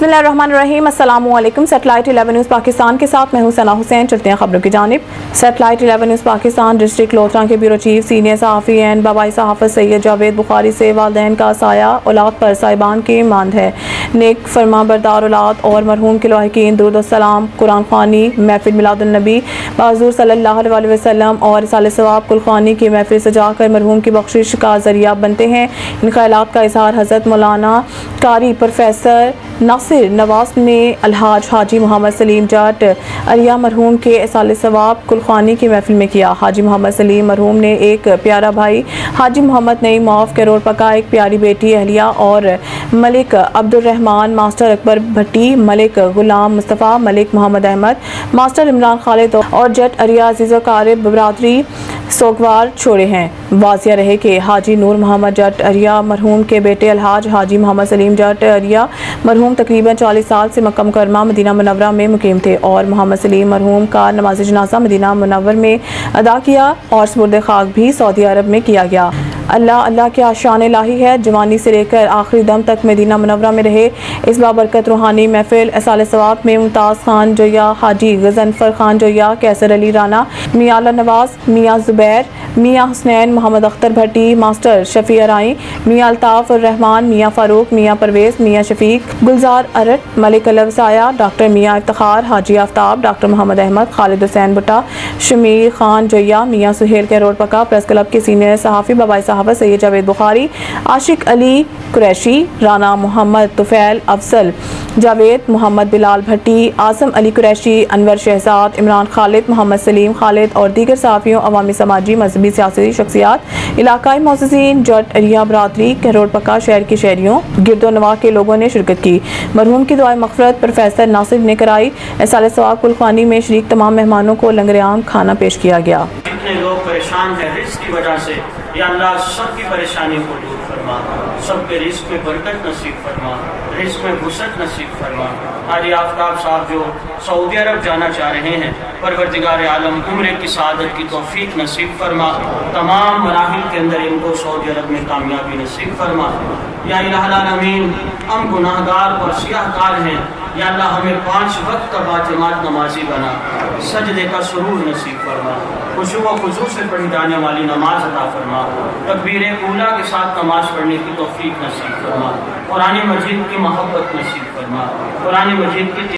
बिस्मिल्लाहिर्रहमानिर्रहीम। अस्सलाम वालेकुम। सैटेलाइट 11 न्यूज़ पाकिस्तान के साथ मैं हूं सना हुसैन। चलते हैं खबरों की जानिब। Satellite 11 news Pakistan district Lothra के ब्यूरो चीफ सीनियर सहाफ़ी एंड बाबाई सहाफ़त सैयद जावेद बुखारी से वालिदैन का साया औलाद पर साहिबान की मांद है। नेक फरमा बरदार औलाद और मरहूम के लाहिकीन दुरूद व सलाम, कुरान ख़्वानी, महफिल मिलादुन नबी हुज़ूर सल्लल्लाहु अलैहि वसल्लम और इसाले सवाब कुल ख़्वानी की महफिल सजाकर मरहूम की बख्शिश का ज़रिया बनते हैं। इन ख़यालात का इज़हार हज़रत मौलाना कारी प्रोफेसर नासिर नवाज ने अलहाज हाजी मोहम्मद सलीम जट अरिया मरहूम के इसाले सवाब कुल ख़्वानी की महफिल में किया। हाजी मोहम्मद सलीम मरहूम ने एक प्यारा भाई हाजी मोहम्मद नईम मौफ करोड़ पका, एक प्यारी बेटी अहलिया और मलिक अब्दुर्रहमान, मास्टर अकबर भट्टी, मलिक गुलाम मुस्तफ़ा, मलिक मोहम्मद अहमद, मास्टर इमरान खालिद और जट अरिया अजीज़ कारब बरादरी सोगवार छोड़े हैं। वाज़िया रहे कि हाजी नूर मोहम्मद जट अरिया मरहूम के बेटे अलहाज हाजी मोहम्मद सलीम जट अरिया मरहूम तकरीबन 40 साल से मक्का मुकर्रमा मदीना मुनव्वरा में मुकीम थे और मोहम्मद सलीम मरहूम का नमाज जनाजा मदीना मुनव्वर में अदा किया और सुपुर्द खाक भी सऊदी अरब में किया गया। अल्लाह अल्लाह के आशान इलाही है। जवानी से लेकर आखिरी दम तक मदीना मुनव्वरा में रहे इस बाबरकत रूहानी महफिल इसाले सवाब में मुमताज़ खान जोया, हाजी गजनफर खान जोया, कैसर अली राना, मियां अला नवाज, मियां जुबैर, मियां हुसनैन, मोहम्मद अख्तर भट्टी, मास्टर शफी अराई, मियां अल्ताफ उर रहमान, मियां फारूक, मियां परवेज, मियां शफीक, गुलजार अरट, मलिक अलवसाया, डॉक्टर मियां इफ्तिखार, हाजी आफ्ताब, डॉक्टर मोहम्मद अहमद, खालिद हुसैन भुट्टा, शमीर खान जोया, मियां सुहेल के रोड पका, प्रेस क्लब के सीनियर सहाफ़ी बाबाई सहाफ़त सैयद जावेद बुखारी, आशिक अली कुरैशी, राना मोहम्मद तुफैल अफसल, जावेद मोहम्मद बिलाल भट्टी, आसम अली कुरैशी, अनवर शहजाद, इमरान खालिद, मोहम्मद सलीम खालिद और दीगर सहाफ़ियों, अवामी समाजी मजहबी सियासी शख्सियात, इलाकाई मोअज़्ज़िज़ीन, जट अरिया बरादरी, करोड़ पक्का शहर की शहरियों, गिरदो नवाह के लोगों ने शिरकत की। मरहूम की दुआए मग़फ़िरत प्रोफेसर नासिर ने कराई। इसाले सवाब कुल ख़्वानी में शरीक तमाम मेहमानों को लंगर आम खाना पेश किया गया। जितने लोग परेशान हैं रिस्क की वजह से, या अल्लाह सबकी परेशानी को दूर फरमा, सबके रिस्क में बरकत नसीब फरमा, रिस्क में वुसअत नसीब फरमा। हाजी आफ्ताब साहब जो सऊदी अरब जाना चाह रहे हैं, परवरदिगार आलम उम्र की सआदत की तौफीक नसीब फरमा, तमाम मराहिल के अंदर इनको सऊदी अरब में कामयाबी नसीब फरमा। या इलाहुल आलमीन, हम गुनाहगार और सियाहकार हैं, या अल्लाह हमें 5 वक्त का बाजमात नमाजी बना, सजदे का सुरूर नसीब फरमा, खुशू व खुशू से पढ़ी जाने वाली नमाज अता फरमा, तकबीर ऊला के साथ नमाज पढ़ने की तौफीक नसीब फरमा, कुरान मजीद की मोहब्बत नसीब फरमा, कुरान मजीद की